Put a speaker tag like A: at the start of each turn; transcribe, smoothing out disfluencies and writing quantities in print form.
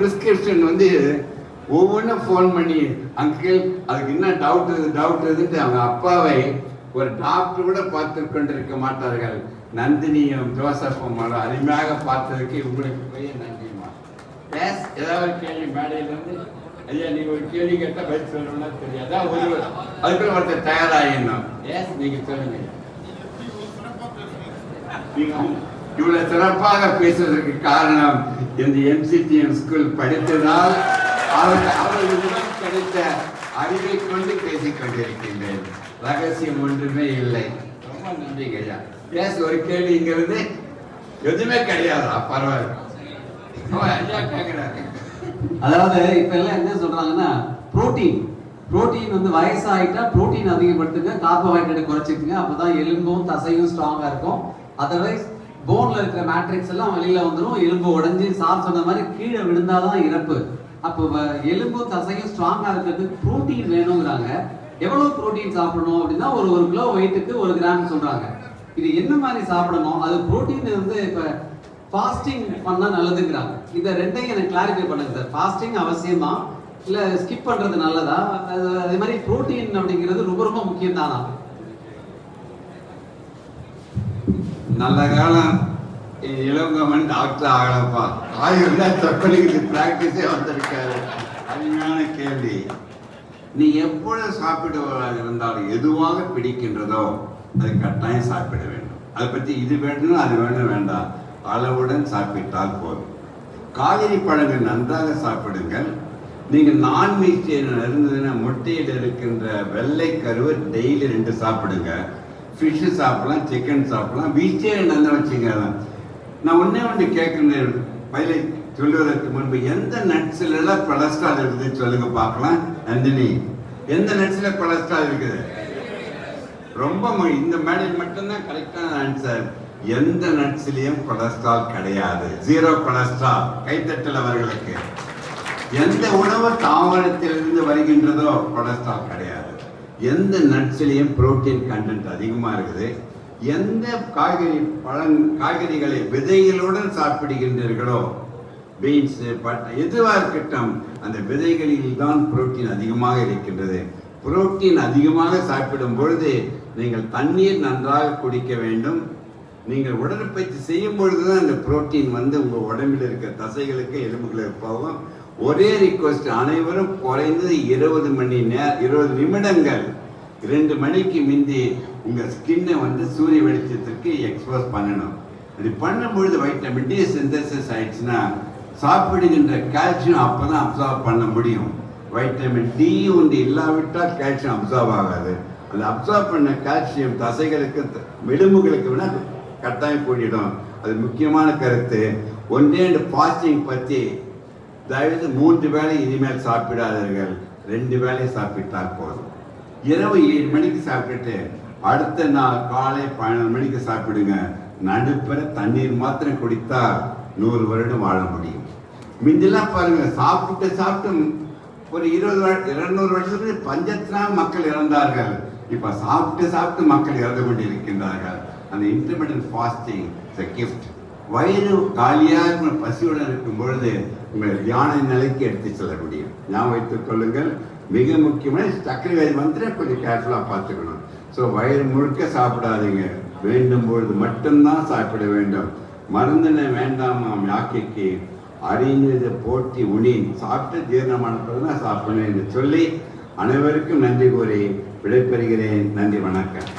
A: Prescription வந்து ஒவ்வொன்றும் phone பண்ணி அங்கிள் அதுக்கு என்ன டவுட் எதுன்ட்டு அவங்க அப்பாவை ஒரு டாக்டர் கூட பார்த்து கொண்டிருக்க மாட்டார்கள். நந்தினியும் ஜோசப்பும் அருமையாக பார்த்ததுக்கு உங்களுக்கு போய் நன்றிமா. எஸ், ஏதாவது ஒரு கேள்வி மேடையிலேருந்து ஐயா நீங்கள் ஒரு கேள்வி கேட்டால் பதில் சொல்லணும்னா தெரியாதா? அதுக்குள்ள ஒருத்தர் தயாராகிடணும். எஸ், நீங்கள் சொல்லுங்க. இவ்வளவு சிறப்பாக பேசுவதற்கு காரணம் இந்த MCTM ஸ்கூல் படித்ததால் அவர்களிடம் கிடைத்த அறிவை கொண்டு பேசிக் கொண்டிருக்கின்றேன். ரகசியம் ஒன்றுமே இல்லை. ரொம்ப நன்றிங்க ஐயா. பேச ஒரு கேள்விங்கிறது எதுவுமே கிடையாதா? பரவாயில்ல. ஐயா கேட்கிறாரு.
B: அதாவது இப்ப எல்லாம் என்ன சொல்றாங்கன்னா புரோட்டீன் வந்து வயசாயிட்டா புரோட்டீன் அதிகப்படுத்துங்க, கார்போஹைட்ரேட் குறைச்சிக்கங்க, அப்பதான் எலும்பும் தசையும் ஸ்ட்ராங்கா இருக்கும். அதர்வைஸ் போன்ல இருக்கிற மேட்ரிக்ஸ் எல்லாம் வெளியில வந்துடும், எலும்பு உடைஞ்சு சார் சொன்ன மாதிரி கீழே விழுந்தாதான் இறப்பு. அப்போ எலும்பு தசையும் ஸ்ட்ராங்கா இருக்கிறதுக்கு புரோட்டீன் வேணுங்கிறாங்க. எவ்வளவு புரோட்டீன் சாப்பிடணும் அப்படின்னா ஒரு கிலோ வெயிட்டுக்கு 1 கிராம் சொல்றாங்க. இது என்ன மாதிரி சாப்பிடணும்? அது புரோட்டீன் வந்து இப்ப ஃபாஸ்டிங் பண்ணா நல்லதுங்கிறாங்க. இந்த ரெண்டையும் எனக்கு கிளாரிஃபை பண்ணுங்க சார். ஃபாஸ்டிங் அவசியமா இல்ல ஸ்கிப் பண்றது நல்லதா? அதே மாதிரி புரோட்டீன் அப்படிங்கிறது ரொம்ப ரொம்ப முக்கியம் தானா?
A: நல்ல காலம் இளங்கவன் டாக்டர் ஆகலப்பா. தற்பலிக்கு பிராக்டிஸே வந்திருக்காரு. அருமையான கேள்வி. நீ எப்பொழுது சாப்பிடுவதாக இருந்தாலும் எதுவாக பிடிக்கின்றதோ அதை கட்டாயம் சாப்பிட வேண்டும். அதை பற்றி இது வேணும் அது வேணும் வேண்டாம், அளவுடன் சாப்பிட்டால் போதும். காய்கறி பழங்கள் நன்றாக சாப்பிடுங்கள். நீங்கள் நான்வெஜிடேரியன் இருந்ததுன்னா முட்டையில் இருக்கின்ற வெள்ளை கருவை டெய்லி 2 சாப்பிடுங்க. ஃபிஷ்ஷு சாப்பிடலாம், சிக்கன் சாப்பிடலாம், வெஜிடேரியன் என்ன வச்சுங்க. நான் ஒன்று கேட்குறேன் பயிலை சொல்லுவதற்கு முன்பு, எந்த நட்ஸில் எல்லாம் கொலஸ்ட்ரால் இருக்குதுன்னு சொல்லுங்க பார்க்கலாம். நந்தினி, எந்த நட்ஸில் கொலஸ்ட்ரால் இருக்குது? ரொம்ப இந்த மேடையில் மட்டும்தான் கரெக்டான ஆன்சர். எந்த நட்ஸ்லயும் கொலஸ்ட்ரால் கிடையாது. 0 கொலஸ்ட்ரால். கைத்தட்டல் அவர்களுக்கு. எந்த உணவு தாவரத்திலிருந்து வருகின்றதோ கொலஸ்ட்ரால் கிடையாது. எந்த நட்ஸ்லயும் புரோட்டீன் கண்டென்ட் அதிகமா இருக்குது. எந்த காய்கறிகளை விதைகளுடன் சாப்பிடுகின்றீர்களோ, பீன்ஸ், பட்டை, எதுவாக இருக்கட்டும், அந்த விதைகளில் தான் புரோட்டீன் அதிகமாக இருக்கின்றது. புரோட்டீன் அதிகமாக சாப்பிடும் பொழுது நீங்கள் தண்ணீர் நன்றாக குடிக்க வேண்டும். நீங்கள் உடற்பயிற்சி செய்யும் பொழுதுதான் இந்த புரோட்டீன் வந்து உங்கள் உடம்பில் இருக்க தசைகளுக்கு எலும்புகளுக்கு போகும். ஒரே ரிக்வஸ்ட், அனைவரும் குறைந்தது 20 நிமிடங்கள் 2 மணிக்கு முந்தி உங்கள் ஸ்கின்னை வந்து சூரிய வெளிச்சத்துக்கு எக்ஸ்போஸ் பண்ணணும். இப்படி பண்ணும்பொழுது வைட்டமின் டி சிந்தசிஸ் ஆயிடுச்சுன்னா சாப்பிடுகின்ற கால்சியம் அப்போ தான் அப்சார்ப் பண்ண முடியும். வைட்டமின் டி ஒன்று இல்லாவிட்டால் கால்சியம் அப்சார்ப் ஆகாது. அந்த அப்சார்ப் பண்ண கால்சியம் தசைகளுக்கு எலும்புகளுக்கு வேணால் கட்டாயம் கூடிடும். அது முக்கியமான கருத்து. ஒன்றே ஃபாஸ்டிங் பற்றி தயவுது 3 வேளை இனிமேல் சாப்பிடாதீர்கள். 2 வேளை சாப்பிட்டால் போதும். இரவு 7 மணிக்கு சாப்பிட்டுட்டு அடுத்த நாள் காலை 11 மணிக்கு சாப்பிடுங்க. நடுப்பெற தண்ணீர் மாத்திரம் குடித்தா 100 வருடம் வாழ முடியும். முந்திலாம் பாருங்க, சாப்பிட்டு ஒரு 200 வருஷத்துக்கு பஞ்சத்தினால் மக்கள் இறந்தார்கள். இப்ப சாப்பிட்டு மக்கள் இறந்து கொண்டிருக்கின்றார்கள். அந்த intermittent fasting is a gift. வயிறு காலியாக பசியுடன் இருக்கும் பொழுது உங்களை தியான நிலைக்கு எடுத்து செல்ல முடியும். ஞாபகம் வைத்துக் கொள்ளுங்கள். மிக முக்கியமான சர்க்கரை வியாதி வந்து கொஞ்சம் கேர்ஃபுல்லாக பார்த்துக்கணும். ஸோ வயிறு முழுக்க சாப்பிடாதீங்க. வேண்டும் பொழுது மட்டும்தான் சாப்பிட வேண்டும். மருந்தின வேண்டாமாம் யாக்கைக்கு அறிந்தது போட்டி உணி, சாப்பிட்டு ஜீரணமான பிறகுதான் சாப்பிடணும் என்று சொல்லி அனைவருக்கும் நன்றி கூறி விடைபெறுகிறேன். நன்றி, வணக்கம்.